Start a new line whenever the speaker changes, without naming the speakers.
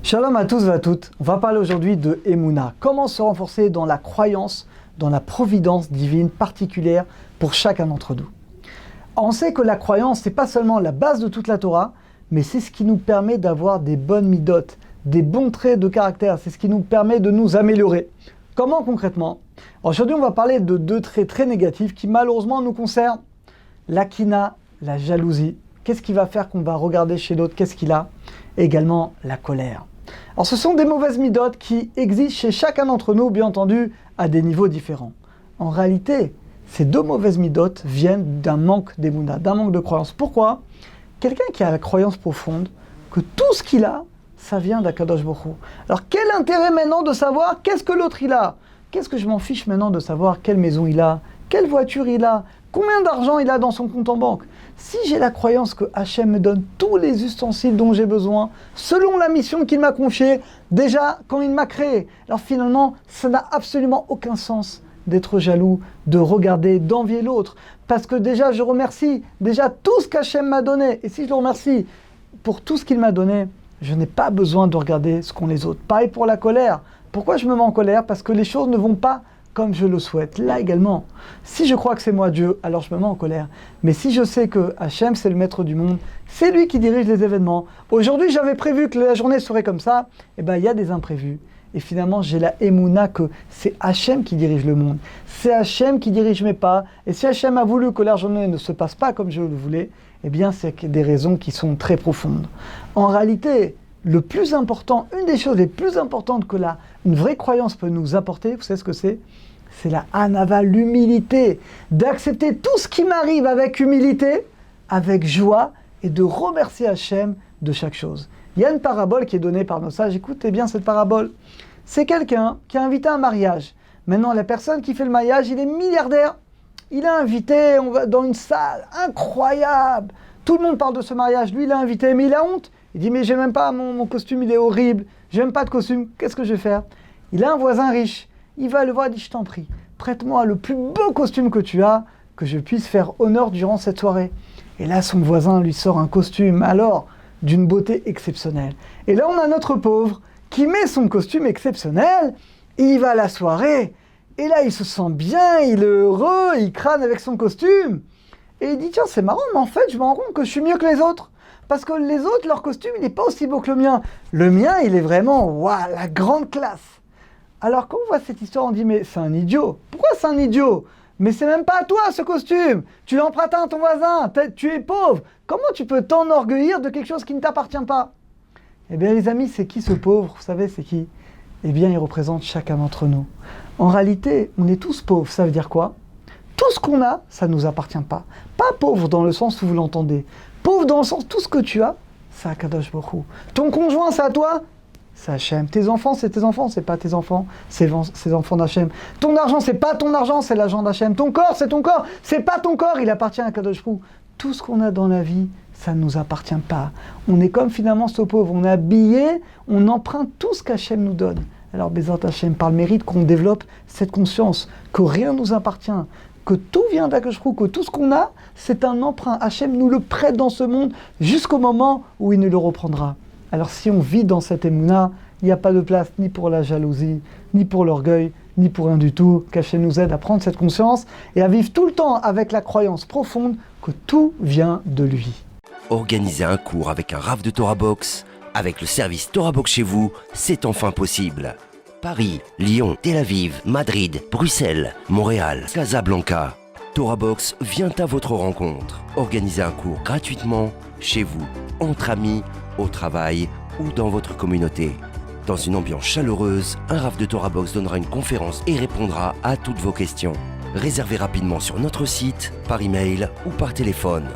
Shalom à tous et à toutes. On va parler aujourd'hui de Emouna. Comment se renforcer dans la croyance, dans la providence divine particulière pour chacun d'entre nous. On sait que la croyance, c'est pas seulement la base de toute la Torah, mais c'est ce qui nous permet d'avoir des bonnes midotes, des bons traits de caractère. C'est ce qui nous permet de nous améliorer. Comment concrètement? Aujourd'hui, on va parler de deux traits très négatifs qui malheureusement nous concernent. L'akina, la jalousie. Qu'est-ce qui va faire qu'on va regarder chez l'autre? Qu'est-ce qu'il a? Et également la colère. Alors ce sont des mauvaises midotes qui existent chez chacun d'entre nous, bien entendu, à des niveaux différents. En réalité, ces deux mauvaises midotes viennent d'un manque d'émouna, d'un manque de croyance. Pourquoi? Quelqu'un qui a la croyance profonde que tout ce qu'il a, ça vient d'Akadosh Baruch Hu. Alors quel intérêt maintenant de savoir qu'est-ce que l'autre il a? Qu'est-ce que je m'en fiche maintenant de savoir quelle maison il a, quelle voiture il a, combien d'argent il a dans son compte en banque? Si j'ai la croyance que Hachem me donne tous les ustensiles dont j'ai besoin, selon la mission qu'il m'a confiée, déjà quand il m'a créé, alors finalement, ça n'a absolument aucun sens d'être jaloux, de regarder, d'envier l'autre. Parce que déjà, je remercie déjà tout ce qu'Hachem m'a donné. Et si je le remercie pour tout ce qu'il m'a donné, je n'ai pas besoin de regarder ce qu'ont les autres. Pareil pour la colère. Pourquoi je me mets en colère? Parce que les choses ne vont pas comme je le souhaite. Là également, si je crois que c'est moi Dieu, alors je me mets en colère. Mais si je sais que Hachem, c'est le maître du monde, c'est lui qui dirige les événements. Aujourd'hui, j'avais prévu que la journée serait comme ça. Eh bien, il y a des imprévus. Et finalement, j'ai la émouna que c'est Hachem qui dirige le monde. C'est Hachem qui dirige mes pas. Et si Hachem a voulu que la journée ne se passe pas comme je le voulais, eh bien, c'est des raisons qui sont très profondes. En réalité, le plus important, une des choses les plus importantes que une vraie croyance peut nous apporter, vous savez ce que c'est? C'est la anava, l'humilité, d'accepter tout ce qui m'arrive avec humilité, avec joie, et de remercier Hachem de chaque chose. Il y a une parabole qui est donnée par nos sages, écoutez bien cette parabole. C'est quelqu'un qui a invité un mariage. Maintenant, la personne qui fait le mariage, il est milliardaire. Il a invité, on va dans une salle incroyable. Tout le monde parle de ce mariage, lui il a invité, mais il a honte. Il dit, mais j'ai même pas, mon costume il est horrible, j'ai même pas de costume, qu'est-ce que je vais faire? Il a un voisin riche, il va le voir, il dit, je t'en prie, prête-moi le plus beau costume que tu as, que je puisse faire honneur durant cette soirée. Et là, son voisin lui sort un costume, alors, d'une beauté exceptionnelle. Et là, on a notre pauvre, qui met son costume exceptionnel, et il va à la soirée, et là, il se sent bien, il est heureux, il crâne avec son costume, et il dit, tiens, c'est marrant, mais en fait, je me rends compte que je suis mieux que les autres. Parce que les autres, leur costume, il n'est pas aussi beau que le mien. Le mien, il est vraiment, waouh, la grande classe. Alors, quand on voit cette histoire, on dit, mais c'est un idiot. Pourquoi c'est un idiot? Mais c'est même pas à toi, ce costume. Tu l'as emprunté à ton voisin. Tu es pauvre. Comment tu peux t'enorgueillir de quelque chose qui ne t'appartient pas? Eh bien, les amis, c'est qui ce pauvre? Vous savez, c'est qui? Eh bien, il représente chacun d'entre nous. En réalité, on est tous pauvres. Ça veut dire quoi? Tout ce qu'on a, ça ne nous appartient pas. Pas pauvre dans le sens où vous l'entendez. Pauvre dans le sens, tout ce que tu as, c'est Akadosh Baruch Hu. Ton conjoint, c'est à toi, c'est Hachem. Tes enfants, c'est pas tes enfants, c'est les enfants d'Hachem. Ton argent, c'est pas ton argent, c'est l'argent d'Hachem. Ton corps, c'est pas ton corps, il appartient à Akadosh Baruch Hu. Tout ce qu'on a dans la vie, ça ne nous appartient pas. On est comme finalement ce pauvre, on est habillé, on emprunte tout ce qu'Hachem nous donne. Alors, Bézat Hachem, par le mérite qu'on développe cette conscience, que rien ne nous appartient, que tout vient d'Akadosh Baruch Hu, que tout ce qu'on a, c'est un emprunt. Hachem nous le prête dans ce monde jusqu'au moment où il nous le reprendra. Alors si on vit dans cette émouna, il n'y a pas de place ni pour la jalousie, ni pour l'orgueil, ni pour rien du tout. Qu'Hachem nous aide à prendre cette conscience et à vivre tout le temps avec la croyance profonde que tout vient de lui.
Organiser un cours avec un Rav de Torah Box, avec le service Torah Box chez vous, c'est enfin possible. Paris, Lyon, Tel Aviv, Madrid, Bruxelles, Montréal, Casablanca. Torah Box vient à votre rencontre. Organisez un cours gratuitement, chez vous, entre amis, au travail ou dans votre communauté. Dans une ambiance chaleureuse, un Rav de Torah Box donnera une conférence et répondra à toutes vos questions. Réservez rapidement sur notre site, par email ou par téléphone.